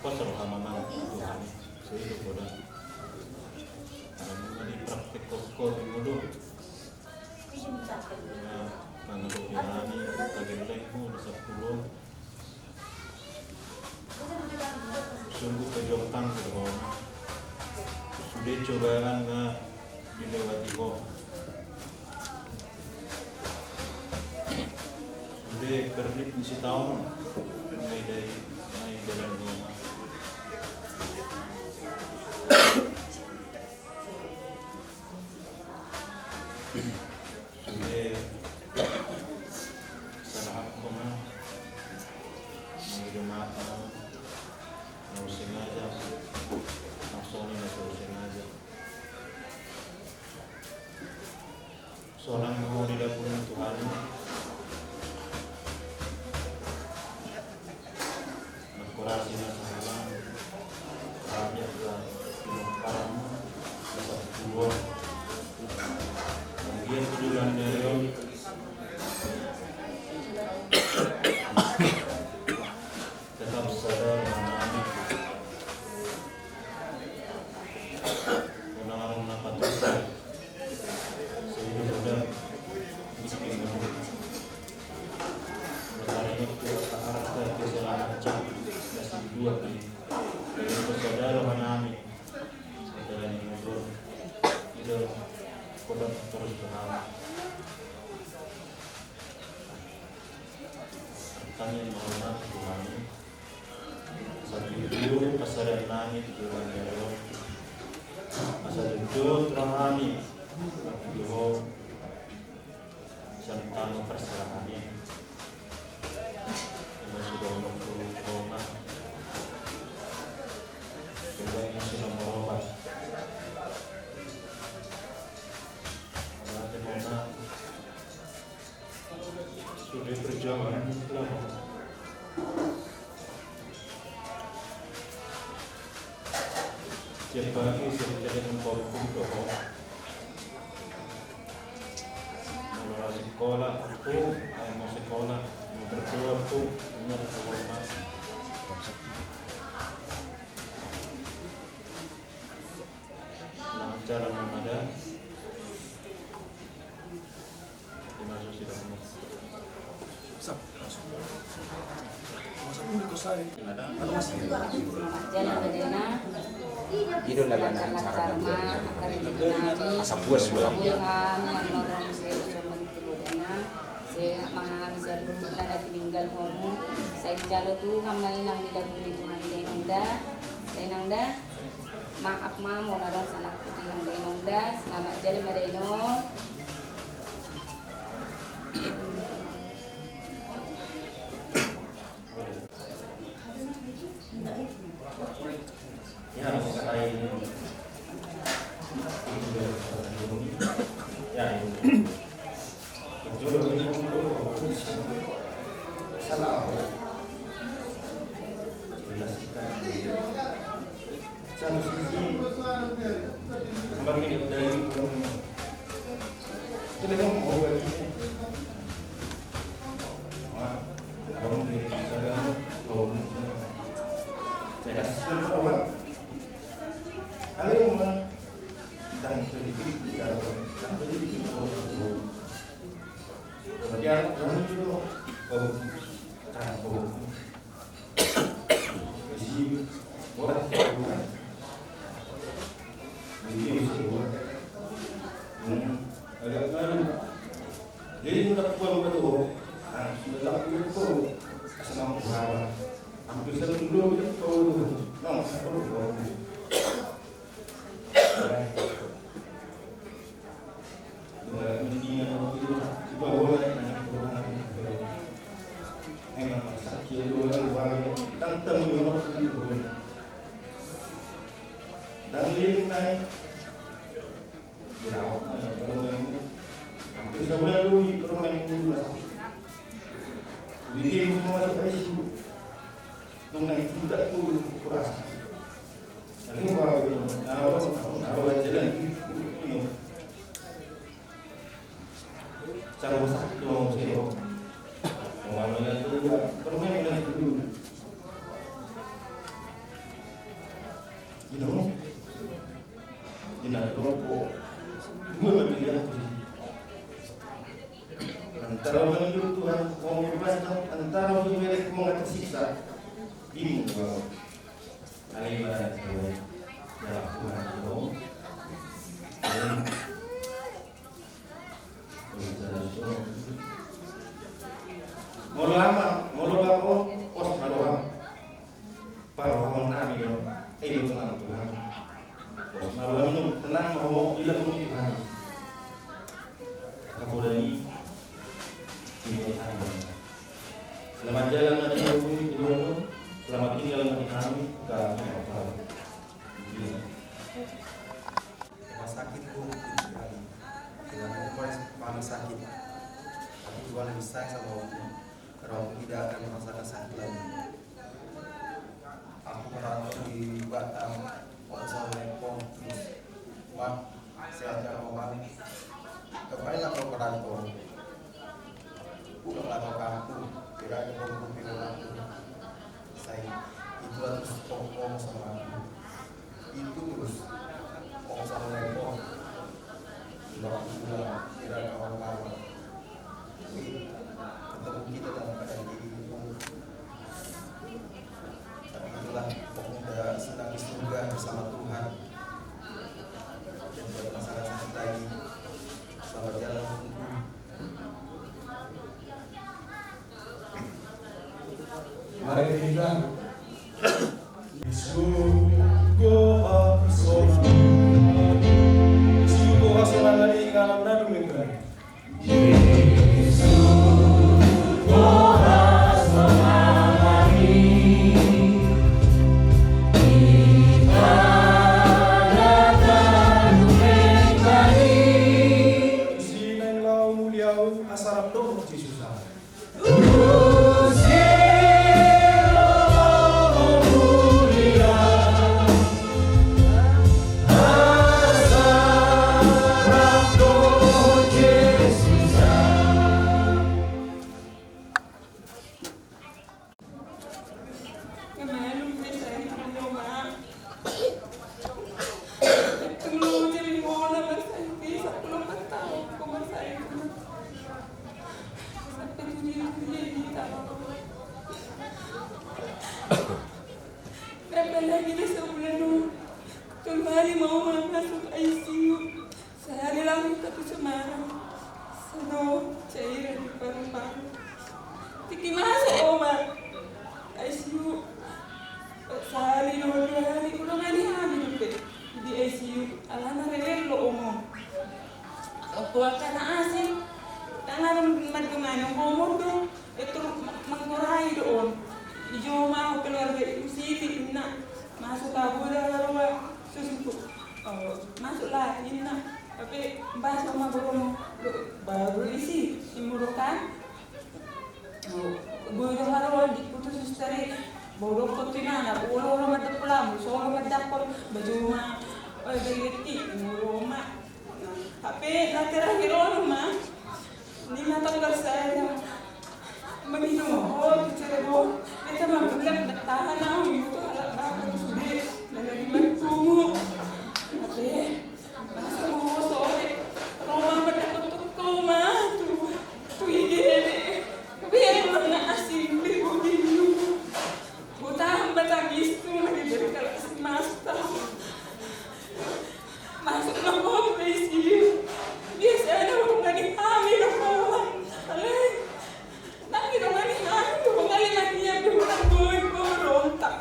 pasal hamaman Tuhan sehingga pada karena di praktik kok dulu karena bukirani kageleng mo sa pulo sungguh kejokan gitu sudah cobaan nga dilewati ko sudah kerlit di si tahun may dalang goma sudah sa lahat ko na may dumata ng sinadya ang soni na sa sinadya seorang mau nila po ng Tuhan nagkurasi na sa halang kami at pinagparang sa pulo ang iyan tujulan niya yun tetap sadar mengalami unang napatusan sehingga sudah miskin bertanya ke arah keselamatan kasih dua kali dan saudara mengalami dalam hidup itu kodam terus berhalang kami menghormati Tuhan saat itu pasaran langit Tuhan Yahweh asal itu rohani Yahweh serta perserahannya yang sudah menunggu yang sudah merobat sudah berjalan lama tiap pagi saya jadi membawa doa mulai sekolah aku mau sekolah mau berdoa aku ingat hormat lancar Ramadan dimasuk sidang Itu lagan cara asap buas ulang. Maaf ma mau narong sanak putih ng Dainongda. Selamat jalan Madainong. ya selain ya salah satu sisi sebagai dari itu memang mau jadi sudah pulang betul, sudah tak betul, senang berharap, hampir sebelum itu, nong sebelum dan lirik naik dirawat hampir sebulan dulu di rumah yang dulu bikin semua masuk ICU dengan itu tidak turun kurasa lalu bawa jalan cara besar itu mau saya mengambil itu permainan itu dulu rokok, gimana pilihan itu? Antara menurut Tuhan mau membebaskan, antara menurut mau tersiksa, bingung banget. Ada ibarat Tuhan, dalam Tuhan itu. Mau lama, mau lama, pos maluang, paruh nami yo, itu tenang Tuhan. Pos maluang itu tenang mau bilang Tuhan. Kemudian ini selamat jalan nanti hubungi Tuhan, selamat tinggal nanti kami kami apa? Rumah sakit pun sekali, dengan paling sakit. Tapi Tuhan lebih sayang sama aku, karena aku tidak akan merasakan sakit lagi. Aku merantau di Batam, waktu sama Nepong, terus sehatnya kembali. Kembalilah kau merantau. Pulanglah kau kampung, tidak ada kau pilih aku. Saya itu terus ngomong sama aku. Itu terus ngomong sama Nepong. Waktu pulang, tidak ada kawan-kawan. Ketemu kita dalam keadaan ini. Tapi itulah pokoknya senang di surga bersama Tuhan. Dan buat masalah sakit lagi, selamat jalan untukku. Mari kita Isugoha Sona dari kalam nadu minggu. Berapa lagi dah sebulan dulu. Kembali mau masuk ICU. Sehari lagi ke Semarang. Sedo cairan di paru-paru. Tiki masuk Omar. ICU. Sehari 2 hari udah nggak dihamil di ICU. Alana rewel lo omong. Aku akan asing. Tangan gimana ngomong dong. Itu mengurai doon. Ijo mau keluarga itu sih nak masuk kabur dalam susu masuklah ini nak tapi bahas sama baru isi imurokan gue harus diputus dari bodoh kotina anak ulo mata pulang solo mendapor baju mah dari rumah tapi terakhir rumah ini tanggal saya meminum cerebon kita membuat tahan aku itu alat bapak sudah dari berkumu tapi masa mau sore rumah berdapat rumah tuh ide tapi yang mana asing berguna buta batagis tuh lagi dari kelas master masuk nomor polisi biasanya aku nggak dihamil orang alay. Tapi dong ini aku kali lagi yang diulang gue berontak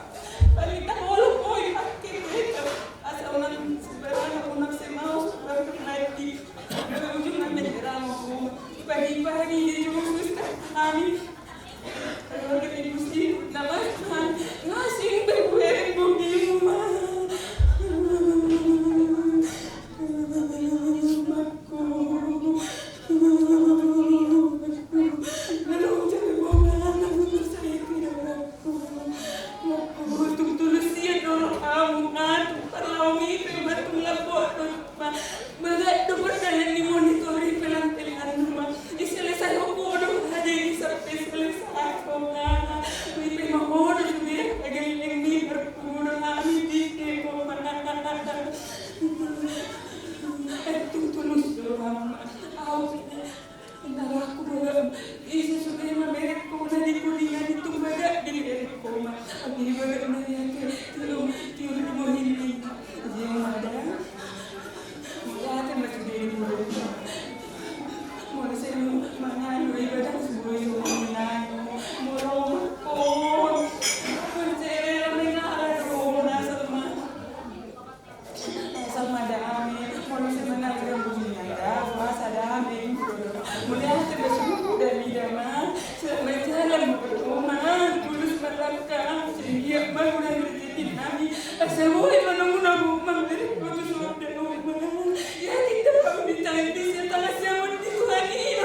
dia mau udah ngertiin kami. Asal boleh menunggu memberi putus dan rumah. Ya kita mau ditanti setelah siapa di Tuhan ini.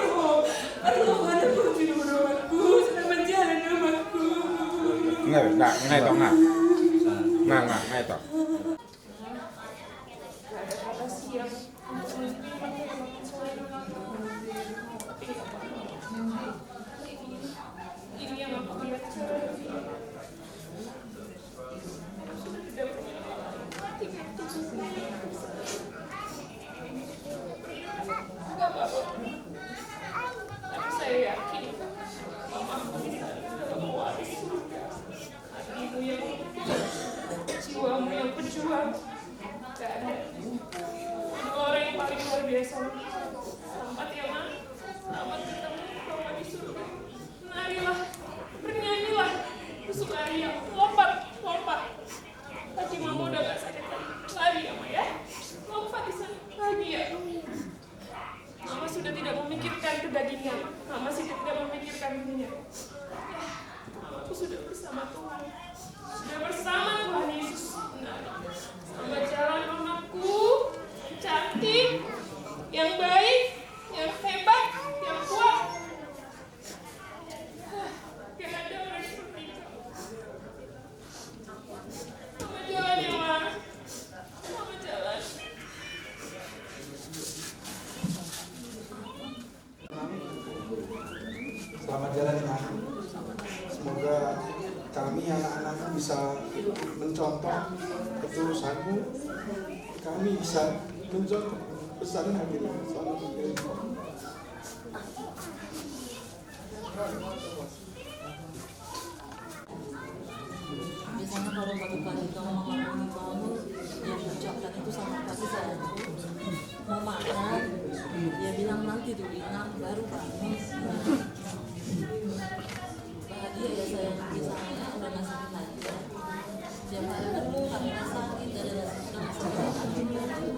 Allah ada putus rumahku, selamat jalan rumahku. Ngay toh nggak. Ngay toh. Ada kata siap. Ini yang aku lihat sekarang. Sudah tidak punya nggak apa-apa. Tapi saya yakin mama aku adalah pewaris surga. Hatimu yang jiwamu yang pejuang. Gak ada orang yang paling luar biasa. Selamat ya Ma, selamat ketemu mama di surga. Marilah, bernyanyilah, bersukaria, lompat. Kaki mama udah gak sakit lagi ya Ma ya. Lompat di sana lagi ya. Mama sudah tidak memikirkan kedagingan. Mama sudah tidak memikirkan dunia. Mamaku sudah bersama Tuhan. Sudah bersama Tuhan Yesus. Selamat jalan mamaku, cantik, yang baik, yang hebat, yang kuat. Gak ada orang seperti itu. Selamat jalan ya Ma. Selamat jalan. Selamat jalan ya. Semoga kami anak-anakmu bisa mencontoh ketulusanmu. Kami bisa mencontoh pesan hadirin. Selamat mengirim. Biasanya kalau pagi-pagi kamu bangun yang ucapkan itu sama pagi sayangku mau makan, dia bilang nanti dulu baru bangun. Bahagia ya sayang, bisa udah nggak sakit lagi ya. Tiap hari dulu kami sakit dari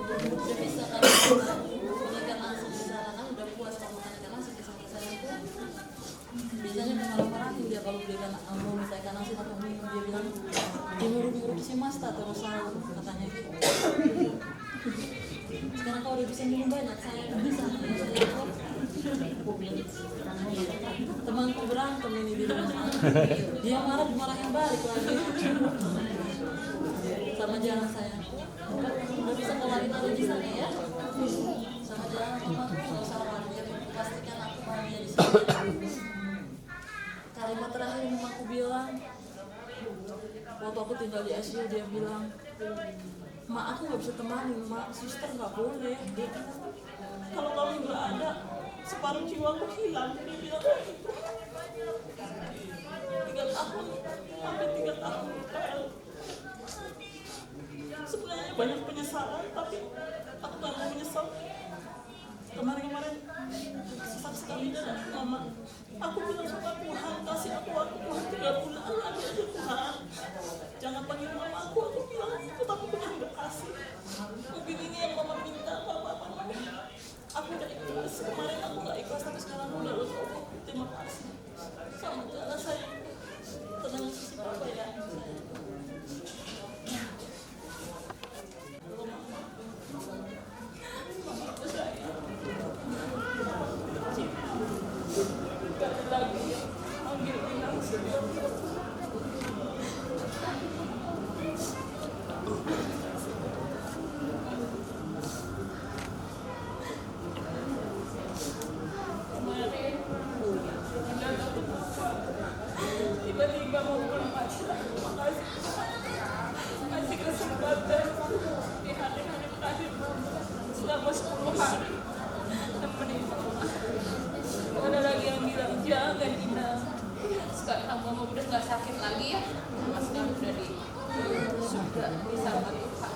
udah bisa kan ikan langsung di sana kan udah puas kalau makan ikan langsung di sana sayangku. Biasanya marah-marahin dia kalau belikan mau minta ikan asin atau minum, dia bilang diurut-urut si mas tak terus sahur katanya gitu. Sekarang kau udah bisa minum banyak, saya udah bisa. Temanku berantem ini di rumah, dia marah dimarahin balik lagi. Sama jalan sayangku, udah bisa keluarin aja di sana ya. Sama jalan mamaku, nggak usah khawatir, pastikan aku bahagia di sini. Kalimat terakhir mamaku bilang, waktu aku tinggal di ICU dia bilang, "Mak, aku nggak bisa temani, Mak, suster nggak boleh. Kalau kamu nggak ada, separuh jiwaku hilang." Dia bilang gitu. 3 tahun, hampir 3 tahun. Sebenarnya banyak penyesalan, tapi aku nggak mau menyesal. Kemarin sesak sekali dan Mama, aku bilang sama Tuhan, kasih aku waktu Tuhan 3 bulan lagi aja Tuhan. Jangan panggil mama aku bilang itu, tapi Tuhan udah kasih. Mungkin ini yang Mama minta, Mama. Aku udah ikhlas, kemarin aku gak ikhlas, tapi sekarang aku udah lulus. Terima kasih. Selamat jalan sayang. Tenang sisi Papa ya. Tiba-tiba mau pulang aja. Makasih kesempatan di hari-hari terakhir selama 10 hari nemenin Mama. Ada lagi yang bilang jangan Dina. Sekarang Mama udah nggak sakit lagi ya. Mama sekarang udah di surga bersama Tuhan.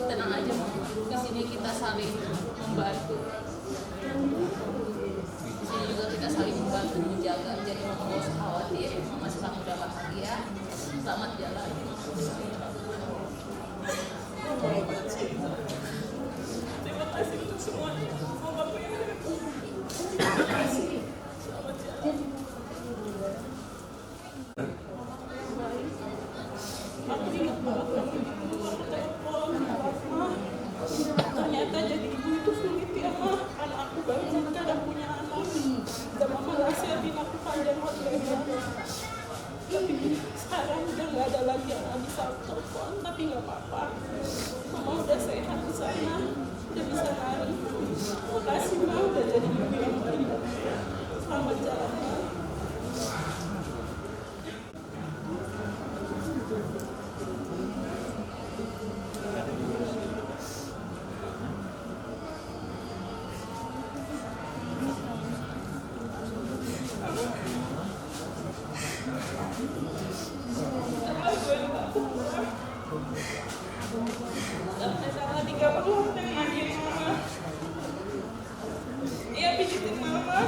Tenang aja Mama. Di sini kita saling membantu. Di sini juga kita saling membantu menjaga. Jadi Mama nggak usah khawatir. Mama sekarang udah bahagia. Selamat jalan. Terima kasih untuk semuanya. Mama pengen. Terima kasih. Selamat jalan. aku ingat banget waktu itu aku telepon, "Ma, ternyata jadi ibu itu sulit ya, Ma, karena aku baru nikah dan punya anak, dan mama nasihatin aku panjang lebar. Tapi sekarang udah nggak ada lagi yang bisa aku telepon, tapi nggak apa-apa, mama udah sehat di sana, udah bisa lari. Makasih Ma, udah jadi ibu yang baik. Selamat jalan Ma." Sampai tanggal 30 udah mandiin Mama. Iya, pijitin Mama.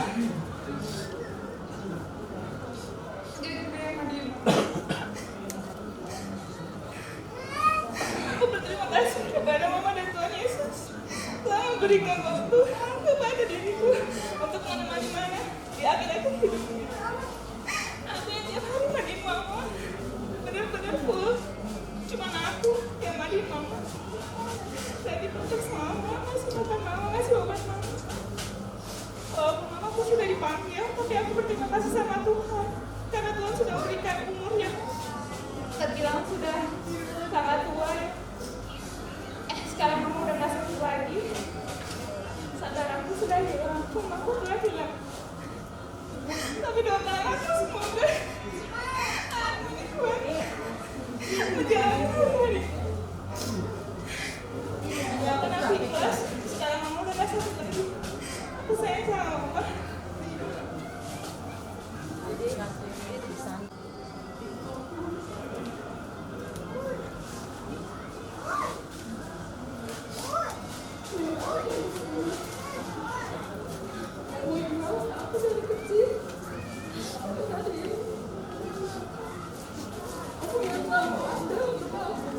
Aku berterima kasih kepada Mama dan Tuhan Yesus telah memberikan waktu kepada diriku untuk menemani Mama di akhir-akhir hidupnya. Aku yang tiap hari mandiin Mama, benar-benar full. Cuma aku yang mandiin Mama. Dan dipencet sama Mama, ngasih makan Mama, ngasih obat Mama. Walaupun Mamaku sudah dipanggil, tapi aku berterima kasih sama Tuhan karena Tuhan sudah memberikan umur yang terbilang sudah sangat tua. Sekarang Mama udah gak sakit lagi. Sadar aku sudah hilang, Mamaku sudah hilang. Tapi doakan aku semoga aku ini kuat menjalani hari. Jangan aku ikhlas. Sekarang Mama udah gak sakit lagi. Aku sayang sama Mama. Aku dari kecil aku yang selalu ada untuk kamu.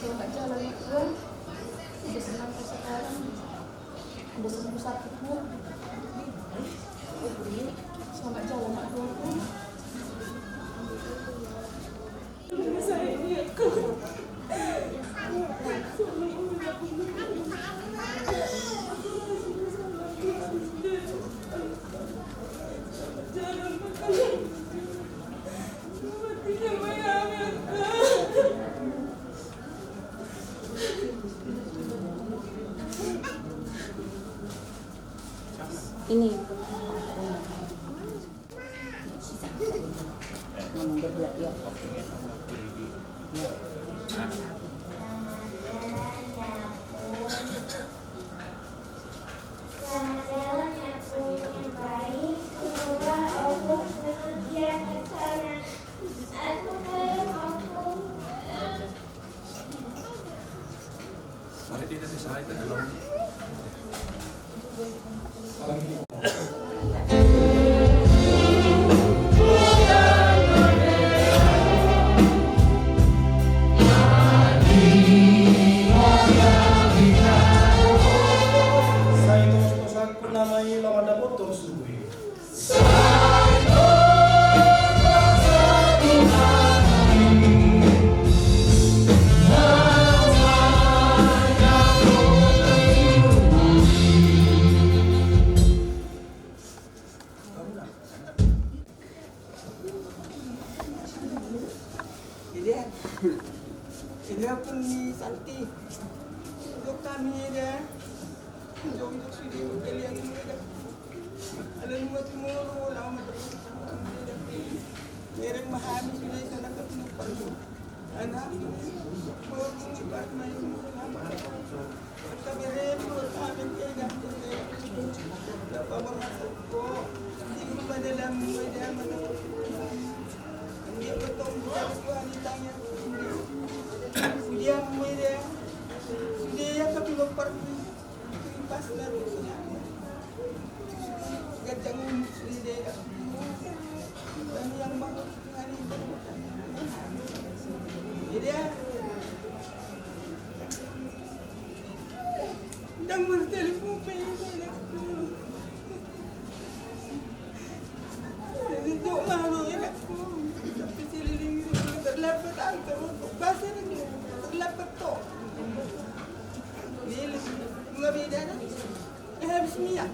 Selamat jalan ya Tuhan. Udah senang sekarang. Udah sembuh sakitmu. Selamat jalan ya Tuhan. Saya lihat kau. Ini ngomong berdua ya. Selamat jalan yang baik, semoga Allah bahagia bersama. Ini aku ni Santi. Untuk kami dia. Untuk sudah kalian mereka. Ada lima timur lama terus. Mereka mahami sudah sana ke tempat itu. Anak berbuat main kami repot kami tidak dapat bermasuk di rumah dalam media mana dia bertemu wanitanya dia media dia kami berpergi pas lalu gajah musli dia dan yang bangun hari dia dan bertelpon saya itu malu anakku tapi seliling terlambat antar bahasa lagi terlambat toh dia nggak beda kan habis minyak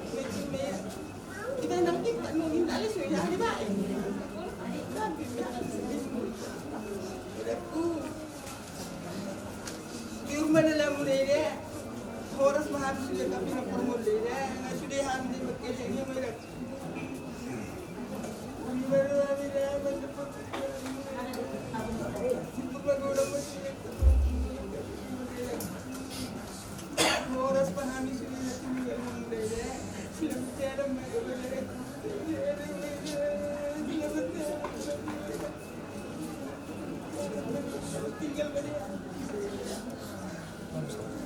kita nanti tak mungkin ada sudah di baik tapi aku di rumah dalam dia horas mahabis sudah kami nak permul dia nggak sudah hamil berkesnya mereka baru hamil dia mendapat baru masih horas mahabis sudah tinggal dia film tiada mereka tinggal dia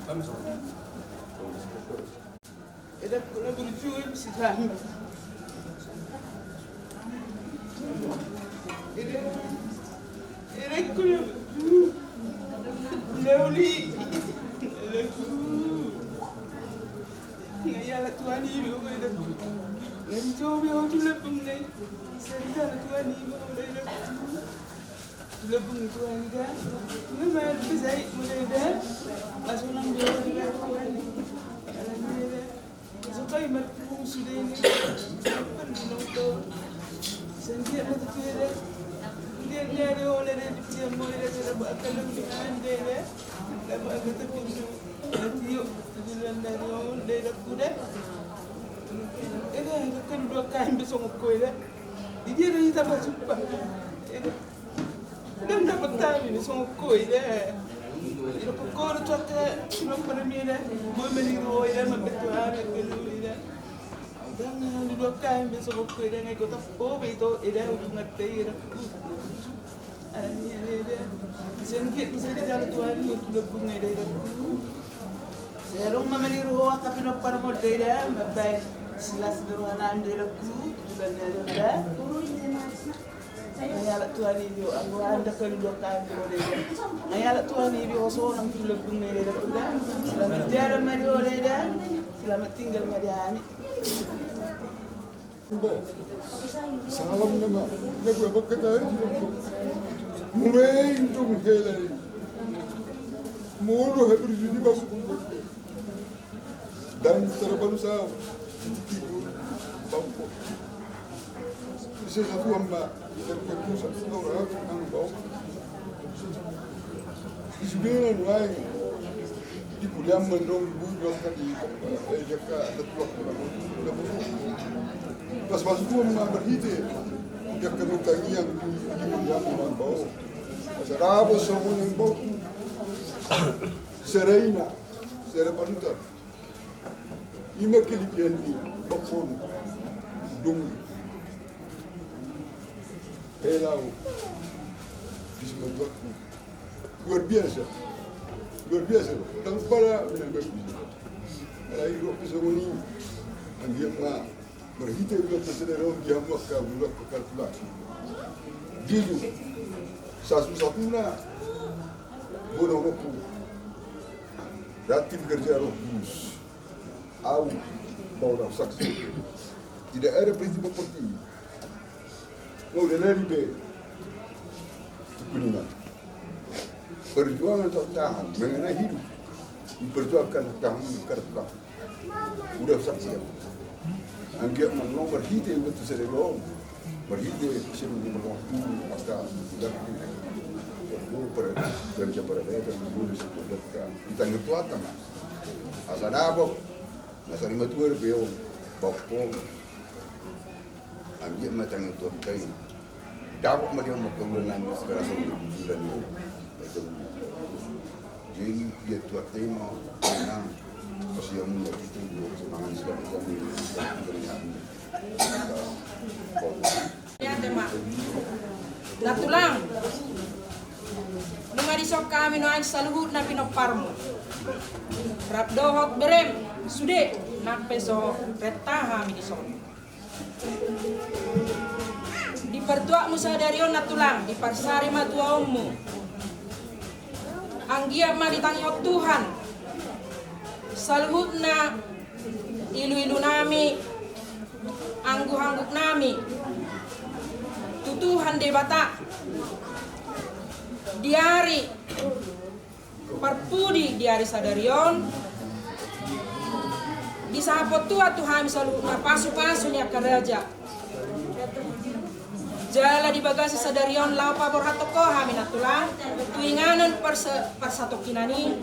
Vamos. Eda pula berjuang sedang. Eda pula Leoli. Ngaya la Tuhan ibu eda. Ngam coba orang tu lepung ni. Serta la Tuhan ibu eda. Lepung Tuhan eda. Memang berzait mulai eda. Masuk nang dia Tuhan. Sukai merpung sudah ini, sampai menonton. Sendiri mata kira, dia ada oleh dia mulai dari sebab kalau dengan dia, dapat kata pintu, tiup jalan dari orang dari kuda. Kan dua kali besok kau ini, dia dah tambah jumpa. Dan dapat tahu ini besok kau ini. Ilo pokoro tuaka kino paramira boy meniru ida mabetuana kelulida dan dua kali besok ko ida ngai kota po beito ida ngate ida ani ida sengkit bisa jalan tuan itu lebung ida ida serong meniru aka pino paramo ida mabai silas derwana ida ku dan ida Ngayala Tuhan ibu, aku anda kedudukan boleh. Ngayala Tuhan ibu, osor orang tu lebih mereka sudah. Selamat jalan mari oleh dah, selamat tinggal mari ani. Salam nama, nak apa kata? Mulai untuk helai, mulu habis jadi masuk dan terbangsa bangku. Satu hamba terkait satu orang yang bawa sebenarnya lain di bulan mendong bulan kali jika tertuak pas masuk tu memang berhenti dia kena tanya yang di bulan yang bawa seraba semua yang bawa serena serapanta ini kelipian ni bakon dong Hello, bismillah. Luar biasa. Dan para menambah. Lagi waktu semua dia mah berhitung dengan tersedera dia mah kabulat kalkulasi. Jujur, satu-satunya bodoh roku. Ratim kerja rohus. Au bau saksi. Tidak ada prinsip seperti ini. Oh, dia lebih kuningan. Perjuangan tahan mengenai hidup, memperjuangkan tahan kerja. Udah saksikan. Anggap menolak berhenti untuk sedekah, berhenti sebelum berwaktu maka sudah kerja pada mereka dulu situ dekat kita ngetuat sama asal nabok nasa lima tuh berbeo bokong ambil macam itu kain dapok macam macam bulan sekarang bulan itu jadi dia tuat tema menang pasti yang mulai itu semangat sekali kami Ya tema. Natulang. Nung adisok kami no ay saluhut na pinoparmo. Rapdohok berem sude napeso retaha mi disok. Di pertua mo sa darion natulang di parsari matuaommu. Anggia malitangyo Tuhan. Saluhut na ilu-ilu nami angguh-angguk nami tutuhan de bata diari parpudi diari sadarion disapot tua Tuhan selalu pasu-pasu ni akaraja jala di bagasi sadarion lau pabor hatoko hami natulang tuinganan persatokinani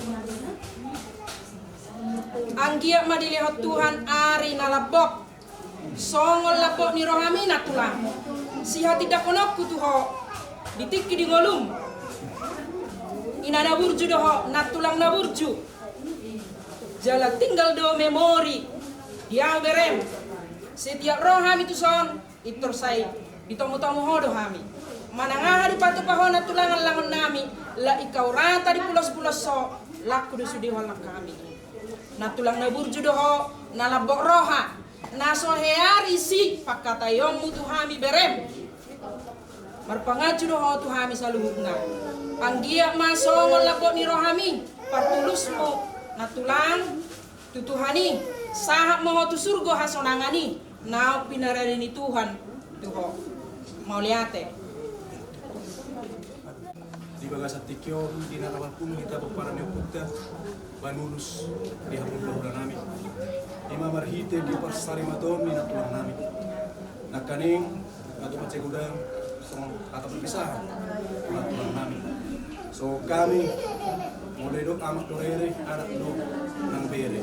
anggia madilihot Tuhan ari nalabok songol lapok ni rohami natulang siha tidak konok kutuho ditiki di ngolum inana burju doho natulang na burju jala tinggal do memori dia berem setiap rohami tu son itor sai ditomu-tomu hodo hami manangaha di patu paho natulangan langon nami la ikau rata di pulos-pulos so laku do sudi wala kami natulang na burju doho nalabok roha naso heari si pakatayom mutu hami berem marpangacu doho tu hami saluhukna anggia masongol labo ni rohami partulusmu natulang tutuhani sahak moho tu surgo hasonangani nau pinaradini Tuhan tuho mau liate di bagasat tikyo di nakapapun kita para neopukta banulus di hamul ulan nami ima marhite di parsari maton ni natulang nami nakaning atau macegudang atau berpisah natulang nami so kami mulai dok amak dorere anak do nang bere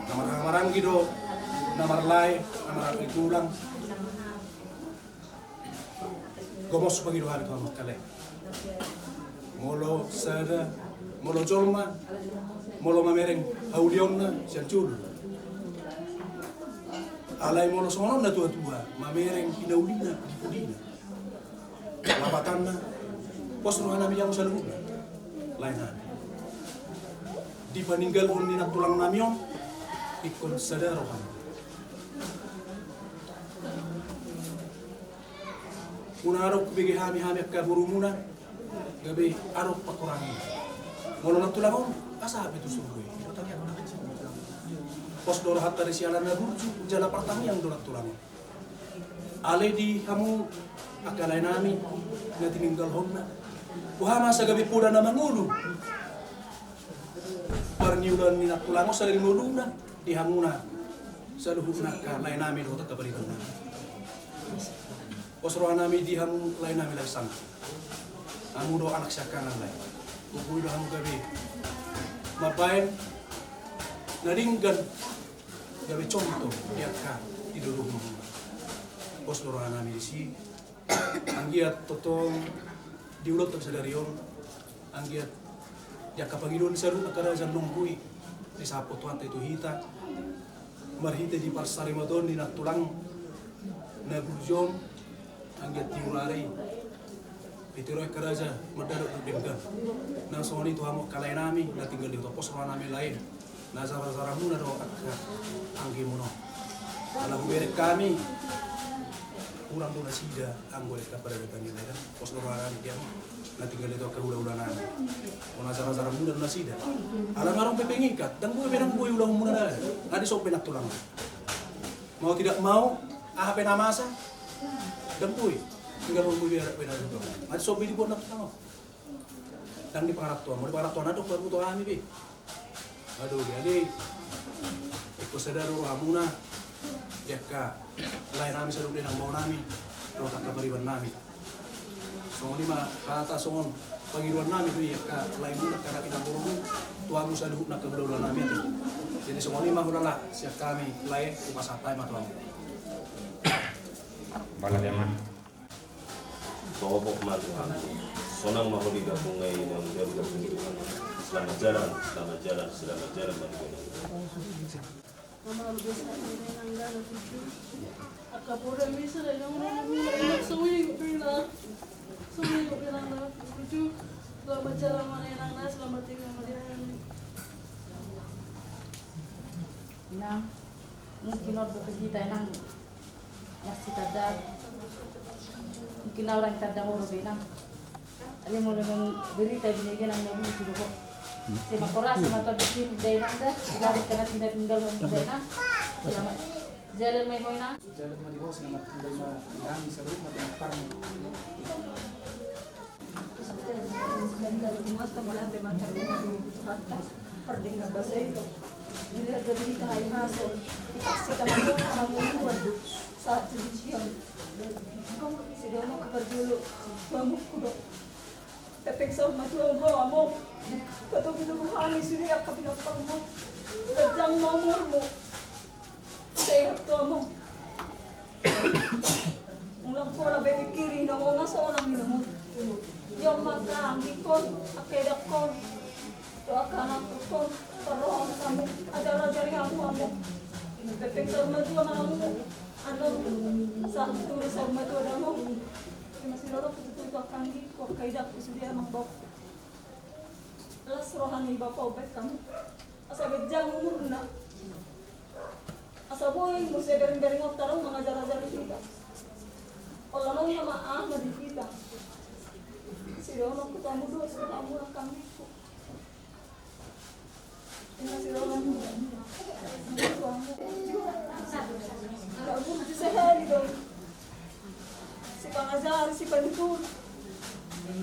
namar gido namar lai namar itulang gomos pagi do hari kamu kale molo sada molo jolma molo mamereng aulionna siancul alai molo sono na tua mamereng inaulina dipudina labatanna pos rohana mi yang saluna lain di paninggal hon ni tulang namion ikon sadar rohan una arok bigi hami akka burumuna gabe arok pakurangi molo na tulang asa itu suruh pos dor hatta resialan na burju jala pertanian dor tulang ale di kamu akalai nami na tininggal honna uhama sa gabi puda na mangulu parniulan ni natulango sa nguluna di hamuna sa luhuna ka lain nami do takabalitan na pos roha nami di hamu lain nami lai sang amu do anak syakanan lai ubuy do hamu gabi mabayan naringgan gabi contoh dia ka iduluh pos roha nami di si anggiat totong diulot tak sadarion anggiat ya kapangilon seru akara jan nunggui di sapo tuan itu hita marhite di parsari maton di natulang na burjon anggiat tiurari pitiro akaraja madaro denggan na soni tu hamo kalai nami na tinggal di pos nami lain na zara-zaramu na do akka anggi muno kalau berek kami kurang do nasida anggol kepada datang ini kan pos lebaran dia nanti tinggal itu ke ulah-ulanan ona zara-zara muda nasida ala ngarong pepengikat dan gue benang gue ulah muda ada sok penak tulang mau tidak mau apa namasa dan gue tinggal gue biar benar itu ada sok di buat nak tulang dan di pengarap tua mau di pengarap tua nadok baru tua kami be aduh jadi ikut sadar amuna ya ka lain nami sa nang mau nami do tak kabariban nami so lima kata songon Panggiluan namin itu ya lain muna karena kita burung tuamu sa duduk na kebetulan namin itu. Jadi semua lima hulala siap kami lain rumah sapai matuamu. Bala deman. Pokok mati sonang mahodiga kungai yang jaga selamat jalan Mama bisa menangga itu. Akapura bisa yang orang semui pernah itu selamat jalan menangga selamat tinggal menangga. Nah, mungkin orang kita nang masih ada mungkin orang kita mau berenang. Ada mau berita binigyan ng nabi itu kok. Si Makora sama tabisin dari nanda, dari karena tidak tinggal dari nanda. Selamat jalan may hoina. Jalan madiho selamat tinggal kami sa rumah matang. Perdingan bahasa itu. Bila dari kahit masuk, dikasih kami orang muluan saat siang. Sudah mau kabar dulu, bangun kudo. Pepeksa matuang mo, katong binubuhani siniyak ka pinapang mo. Sadyang mamor mo. Sayap to mo. Ulang ko na bebikiri na mo, nasa unang minamot. Yung mata, ang ikon, akedak ko. Doakan ang ikon, paroon ka mo. Adara-adari ako mo. Pepeksa matuang mo. Ano, sa tulis sa matuang mo. Masih lorok itu akan di kok kaidak sudah mambok. Las rohani bapak obat kamu. Asa bejang umur na. Asa boy mo se bering-bering tarong mengajar-ajar kita. Allah nang maaf di kita. Sirono ketemu dua ketemu kami. Ini sirono. Kamu sehari dong. Si pengajar, si pentur,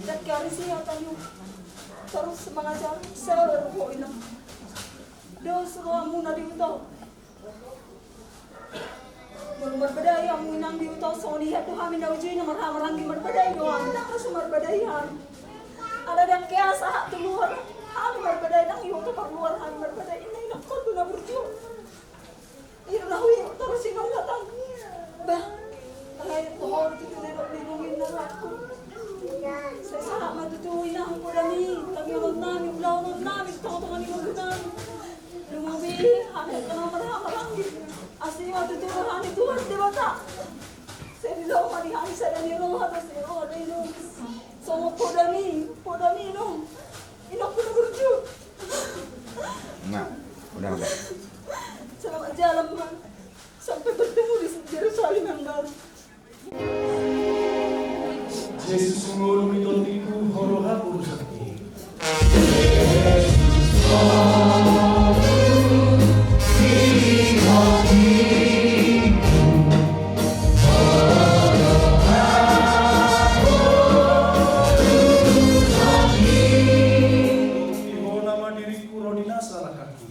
dan kari siya tayo. Terus mengajar, saya ko ina. Dos ruang muna dito. Belum berbedaya mo inang dito. So niya to kami daw dyan na marang di berbedaya doang. Kita sa berbedayaan. Ada dan kaya sa tuluhan. Kami berbedaya nang iyo to perluar kami berbedaya. Ini nakon to na burjo. Irawi terus sinong datang. Bah. Kahit tuhod dito nilungin na ako. Sa isa matutuwi na ang kurami. Tagilod namin, blaunod namin. Ito kami magunan. Lumabi, hanit ka na marami. Asli matutuwahan ito at di bata. Sa ilaw, marihani sa daniro. Hatas iro, adino. So mo podami no. Inak ko na gurjo. Nah, udah. Salamat jalan man. Sampai bertemu di Jerusalem yang baru. Yesus ngurung itontiku horoha puro sakti. Iho nama diriku rodina salah kaki.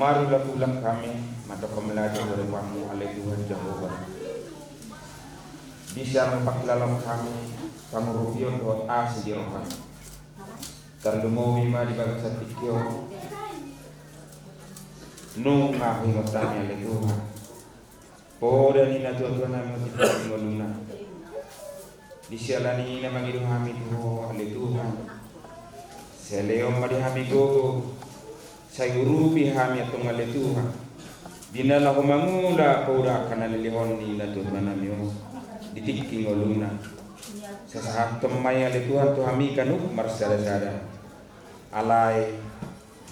Marilah pulang kami, mata pembelajar dari kamu oleh Tuhan Jehovah. Bisa mempakdalam kami, kamu rupion doa sejerohan. Terdemowi ma di bagas satikyo. Nung ngahi matanya oleh Tuhan. Poda ni na Tuhan namin kita ngoluna. Disialani na mangiru kami oleh Tuhan. Seleo madi kami gogo. sayurupi hami atong ngaletuha dinala humangula kaura kana lilihon ni na Tuhan namiyo ditikking oluna sa sahat tumay aletuhan to hami kanuk marsada-sada alay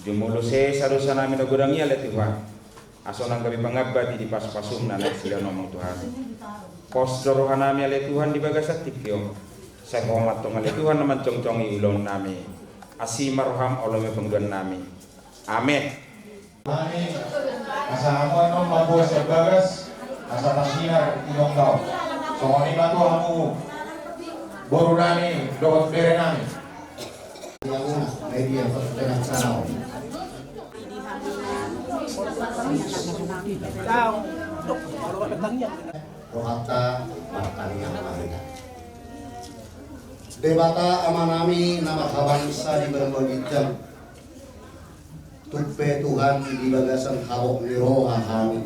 jumulo se sarusa namin nagudangi aletuhan aso nang kami pangabati di pas-pasum na sila nomong Tuhan postorohan nami aletuhan di bagasat tikyo sa komat tong aletuhan naman cong-cong iulong nami asimaruham olome pengduan nami amin. Nami kasama nung mabuhay sa bagas asa nasinar ilong daw so kami ba ito hamu boro nami doot bere nami yang una media pertenang sanau rohata martanian marina debata amanami nama kawansa di berbagai jam tupe Tuhan di bagasan hawok ni roha kami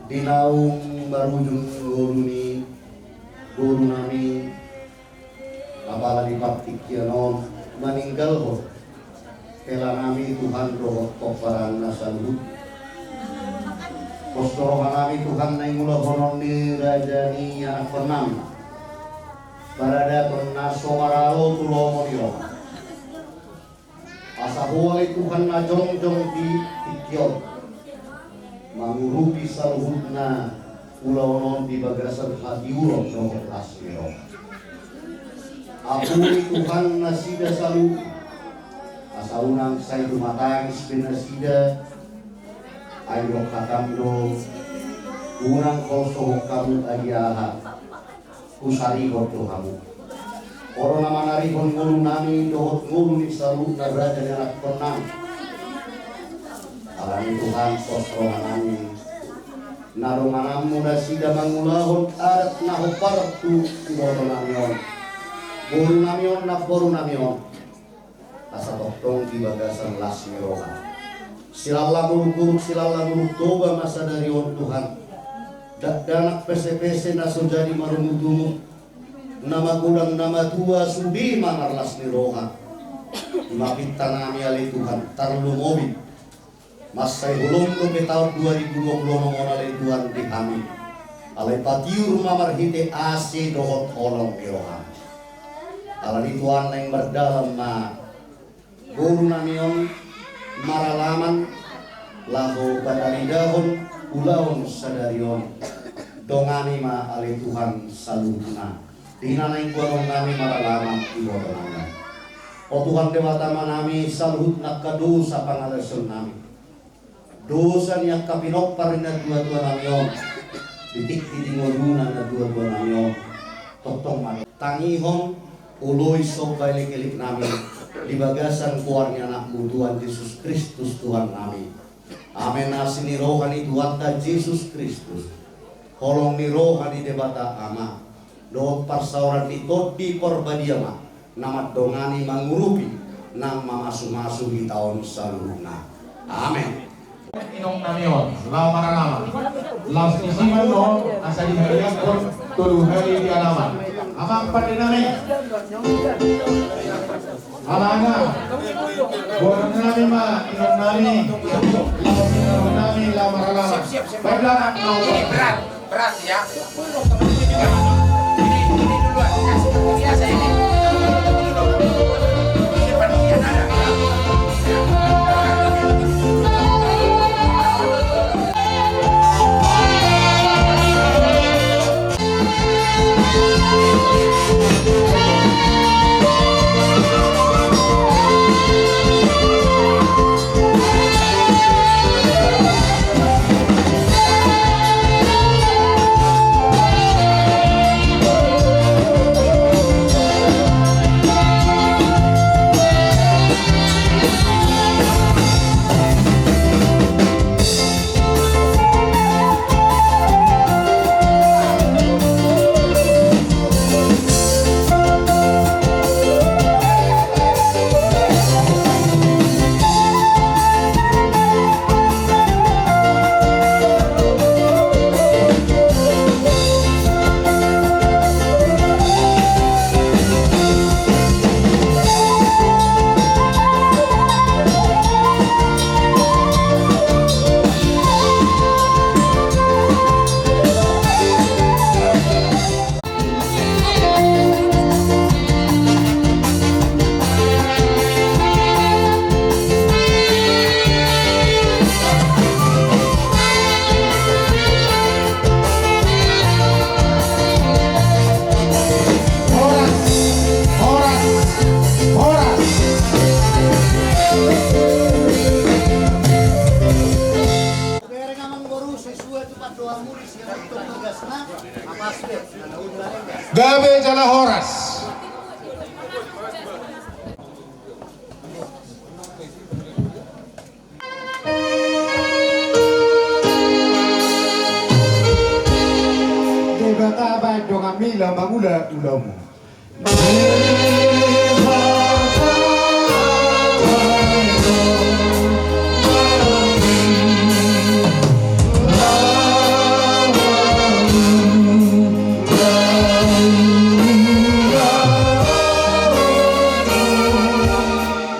dinaung marujung guru nami apala di baktik yanon meninggal ho kela nami Tuhan roh koparan nasalut postorohan nami Tuhan na mula honon ni raja ni anak penam barada pernaso maralo tulomo niyo asahuali Tuhan na jong-jong di tikyon mangurupi saluhutna ulaw di bagasan hadiurong no asmiro apuri Tuhan na sida salu asaunang say dumatangis pinasida ayo katamdo unang koso kamu agiaha usari goto hamu oro nama narihon ngulu nami dohot ngulu ni salu na raja ni anak penang alami Tuhan sosrongan nami narunganamu na sida mangulahon arat na hopartu boru namion na boru namion asa toktong di bagasan lasmi rohan silala muluk toba masa dari on Tuhan danak pese-pese naso jadi marumut-umut nama gudang nama tua sudi mangarlas ni roha mapit tanami ali Tuhan tarlu mobil masai hulung ko ke tahun 2020 ngona ali Tuhan di kami alai patiur mamarhite ase dohot olong ni roha alani Tuhan yang berdalam ma guru namion maralaman lahu badari dahon ulaun sadarion dongani ma ali Tuhan salutna dinanay kuarong nami maralaman iboto nami o Tuhan dewata manami salut nakadu sa pangalason nami dosa niya kapinok pa rin na dua-dua namion titik-titingolunan na dua-dua namion toktong man tangihon uloy so balik-ilik namin di bagasan kuarnya anak Tuhan Yesus Kristus Tuhan nami amin asini rohani Tuhan ta Yesus Kristus kolong ni rohani debata ama doot parsauran ito di korbadiama namat dongani mangurupi nang mamasu-masu di tahun saluna amin inong namion lao maralaman lao isiman no asa di harian kon tulu hari di alaman amang padinami alanga borong nami ma inong nami lao maralaman baiklah ini berat ya ini duluan kasih biasa ini depan dia ada Gabe Jala Horas. Debata baik dengan mila mangula ulamu.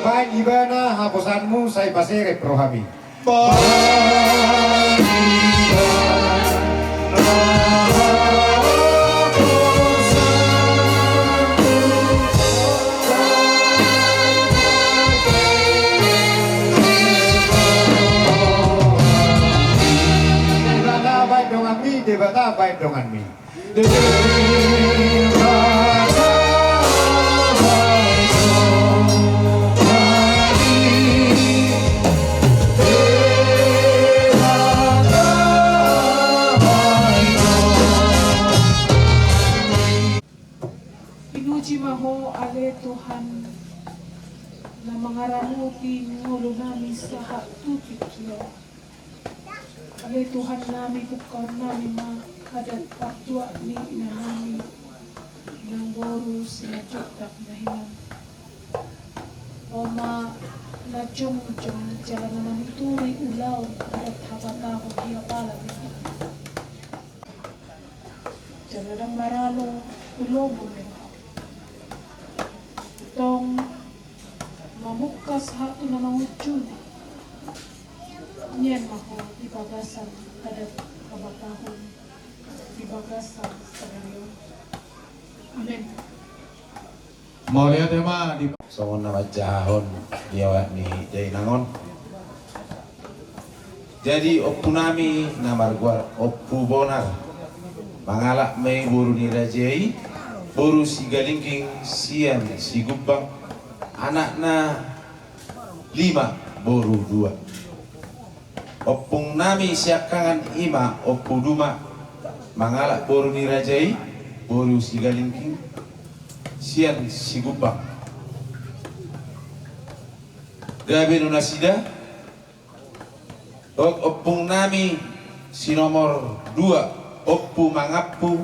Baik ibana hapusanmu saya pasir rohami. Debata baik dengan mi. Pinuji maho ale Tuhan na mangaramuti ngulo namin sa hatutik yo. Ale Tuhan namin bukaw namin makadat patwa ni ina namin ng boro sinadyotak na hinang. O ma na jong-jong jalan naman turi ulaw at habata ko hiya pala nito. Jalan ang maralo ulobo nito. Itong mamukas hato na mangutsun. Niyan ako ibagasan kada kabatahon. Ibagasan sa ngayon. Amen. Mulia tema di songon nama jahon diawak ni jai nangon. Jadi oppu nami namar gua oppu bonar mangalak mei boru ni rajai boru si galingking sian si gubbang anakna 5 boru 2 oppung nami siakangan 5 oppu duma mangalak boru ni rajai boru si galingking sian si gubbang gabe no nasida oppung nami si nomor 2 oppu mangapu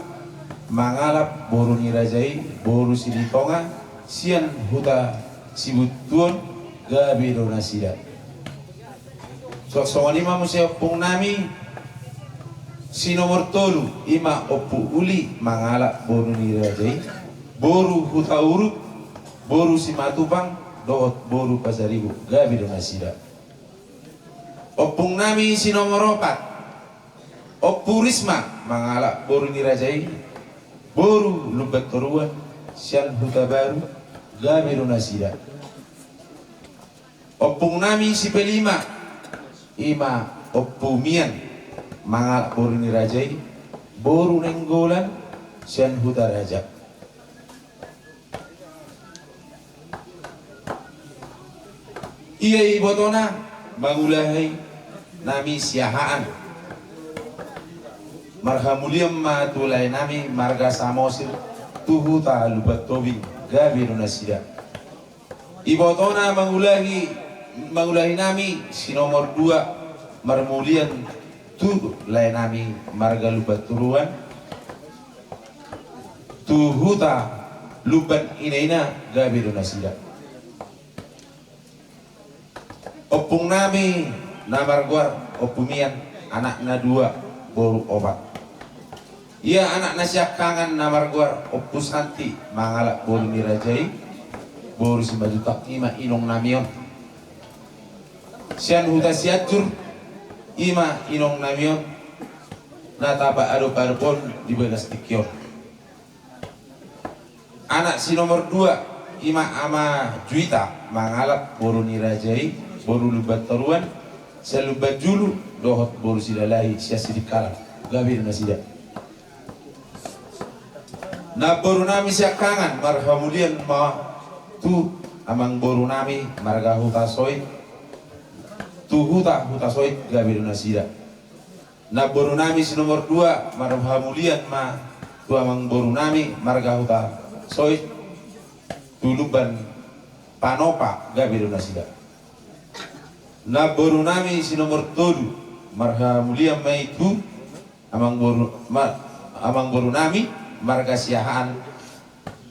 mangalap boru ni rajai boru si litonga sian huta si butuon gabe no nasida so lima musi oppung nami si nomor 3 ima oppu uli mangalap boru ni rajai boru huta urut boru si matupang dohot boru pasaribu gabi do nasida oppung nami si nomor 4 oppu risma mangalak boru ni rajai boru lubat toruan sian huta baru gabi do nasida oppung nami si pelima ima oppu mian mangalak boru ni rajai boru nenggolan sian huta raja iya ibotona mangulahay nami siyahaan marhamuliam matulay nami marga samosir tuhuta lubat tobing gabi no nasida ibotona mangulahi nami si nomor 2 marmulian tu lay nami marga lubat turuan tuhuta lubat inaina gabi no nasida oppung nami namar guar oppumian anakna 2 boru obat iya anakna siakangan namar guar oppu santi mangalak boru ni rajai boru si majutak ima inong namion sian huta siatur ima inong namion nataba ado-ado di belas tikyon anak si nomor 2 ima ama juita mangalak boru ni rajai boru lubat taruan selubat julu dohot boru sidalai sia sidikala gabi nasida na boru nami siakangan marhamulian ma tu amang boru nami marga huta soy tu huta soy gabi nasida na boru nami si nomor 2 marhamulian ma tuamang boru nami marga huta soy tuluban panopa gabiru nasida na boru nami si nomor 7 marga mulia maitu amang boru nami marga siahaan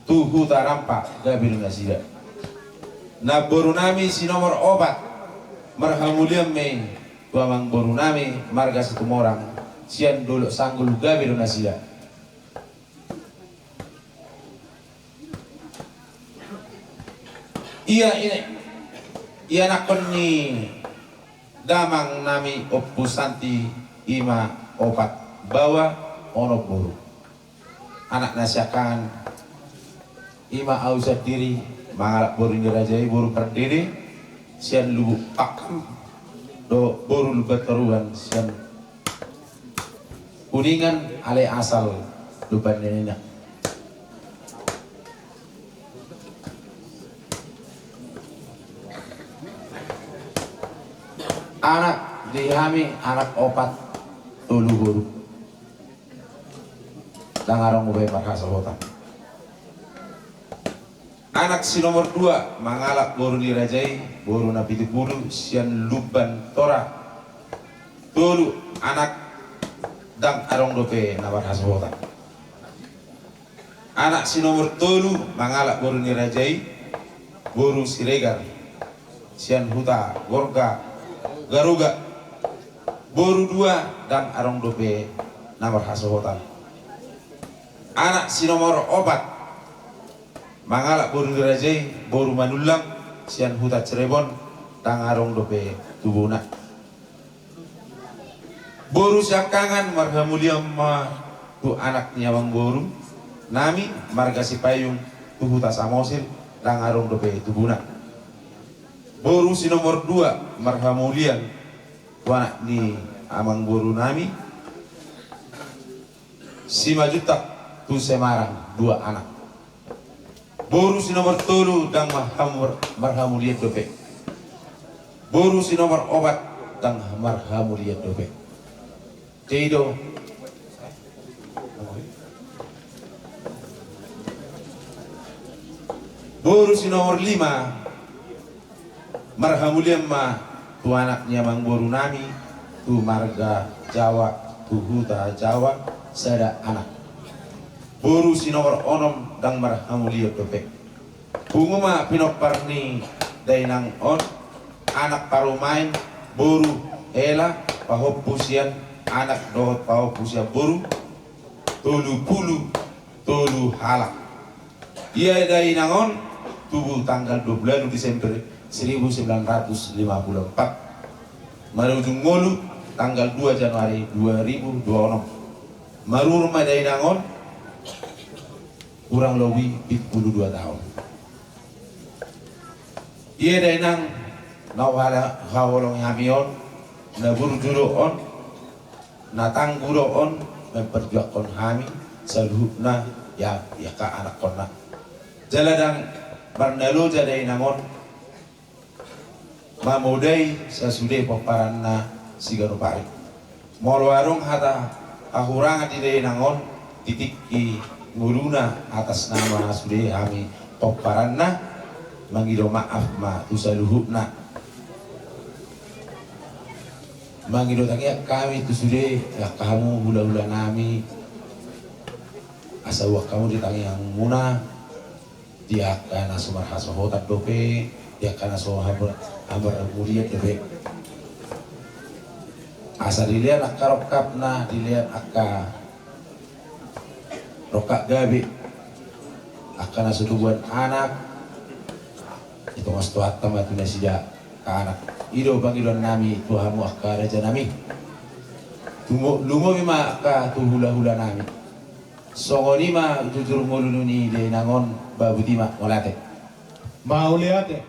tu huta rampa gabiru nasida na boru nami si nomor 4 marga mulia mai tuamang boru nami marga Situmorang sian dulu sanggul gabiru nasida. Iya nakon ni damang nami opusanti ima opat bawa ono boru anak nasyakan ima ausat diri mangalak boru nirajai boru perdiri sian lubu akam do boru lubat teruan sian kuningan ale asal luban nenena anak dihami anak opat tulu boru dangarong ubay parhasabotan anak si nomor 2 mangalak boru nirajai boru napiti bulu sian luban tora tulu anak dang arong dope nabar hasabotan anak si nomor 3 mangalak boru nirajai boru siregar sian huta gorga garuga boru 2 dan arong dope nabar hasabotan anak si nomor 4 mangalak boru nirajai boru manulang sian huta Cirebon dan arong dope tubuna boru syakangan marga mulia ma tu anak nyawang boru nami marga Sipayung tu huta Samosir dan arong dope tubuna boru si nomor 2 marga mulia tu anak ni amang boru nami si majutak tu Semarang 2 anak boru si nomor 3 dan marga mulia dope boru si nomor 4 dan marga mulia dope Tido boru si nomor 5 marga mulia ma tu anak nyamang boru nami tu marga Jawa tu huta Jawa sada anak boru si nomor 6 dan marga mulia dope punguma pinoparni dainang on anak parumain boru ela pahopusian anak dohot pahopusian boru tolu pulu tolu halak ia dainang on tubuh tanggal 12 Desember 1954 marujung ngolu tanggal 2 Januari 2026 marurma dainangon kurang lebih 72 tahun ia dainang nawala hawolong hamion na burjulo on na tangguro on memperjuangkan hami saluhna ya ka anak konna jaladang barnalo jadainangon mamudai sasude paparanna sigaro pari molo warung hata ahurangan di nangon titik i nguluna atas nama sude kami paparanna mangido maaf ma tusaluhuna mangido takia kami tusude ya kamu hula-hula nami asawa kamu ditangi yang muna dia kana sumar hasohotat dope dia kana so habar mulia dope asa dilihat akka rokapna dilihat akka rokak gabi akka nasudubuan anak itu mas tuhatta matuna sida ka anak ido bangidon nami tuhamu akka raja nami lungo mima akka tuhula-hula nami songoni ma jujur ngolununi de nangon babuti ma molate Mauliate